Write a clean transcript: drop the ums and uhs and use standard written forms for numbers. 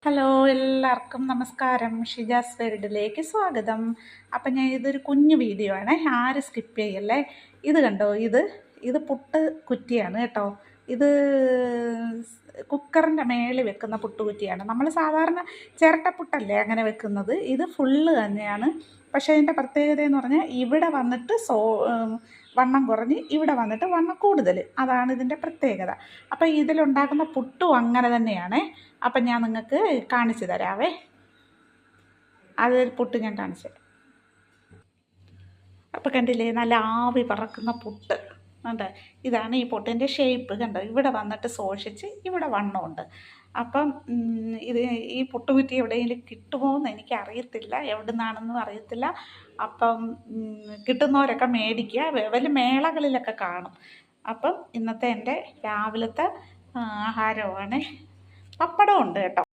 Hello, എല്ലാവർക്കും നമസ്കാരം. ഷിജാസ് വേൾഡിലേക്ക് സ്വാഗതം. അപ്പം ഇതൊരു കുഞ്ഞു വീഡിയോ ആണ്, ആരും സ്കിപ്പ് ചെയ്യല്ലേ. ഇത് കണ്ടോ, ഇത് പുട്ട് കുറ്റിയാണ് കേട്ടോ. ഇത് കുക്കറിൻ്റെ മേളിൽ വെക്കുന്ന പുട്ടുകുറ്റിയാണ്. നമ്മൾ സാധാരണ ചിരട്ടപ്പുട്ടല്ലേ അങ്ങനെ വെക്കുന്നത്. ഇത് ഫുള്ള് തന്നെയാണ്. പക്ഷേ ഇതിൻ്റെ പ്രത്യേകത എന്ന് പറഞ്ഞാൽ ഇവിടെ വന്നിട്ട് വണ്ണം കുറഞ്ഞ് ഇവിടെ വന്നിട്ട് വണ്ണം കൂടുതൽ. അതാണ് ഇതിൻ്റെ പ്രത്യേകത. അപ്പം ഇതിലുണ്ടാക്കുന്ന പുട്ടും അങ്ങനെ തന്നെയാണ്. അപ്പം ഞാൻ നിങ്ങൾക്ക് കാണിച്ചു തരാവേ. അതൊരു പുട്ട് ഞാൻ കാണിച്ചു തരാം. അപ്പം കണ്ടില്ലേ, നല്ല ആവി പറക്കുന്ന പുട്ട് ഉണ്ട്. ഇതാണ് ഈ പുട്ടിൻ്റെ ഷേപ്പ്. കണ്ടോ, ഇവിടെ വന്നിട്ട് ശോഷിച്ച് ഇവിടെ വണ്ണമുണ്ട്. അപ്പം ഈ പുട്ടുകുറ്റി എവിടെയെങ്കിലും കിട്ടുമോ എന്ന് എനിക്കറിയത്തില്ല, എവിടെ നിന്നാണെന്നും അറിയത്തില്ല. അപ്പം കിട്ടുന്നവരൊക്കെ മേടിക്കുക, വലിയ മേളകളിലൊക്കെ കാണും. അപ്പം ഇന്നത്തെ എൻ്റെ രാവിലത്തെ ആഹാരമാണ്. പപ്പടം ഉണ്ട് കേട്ടോ.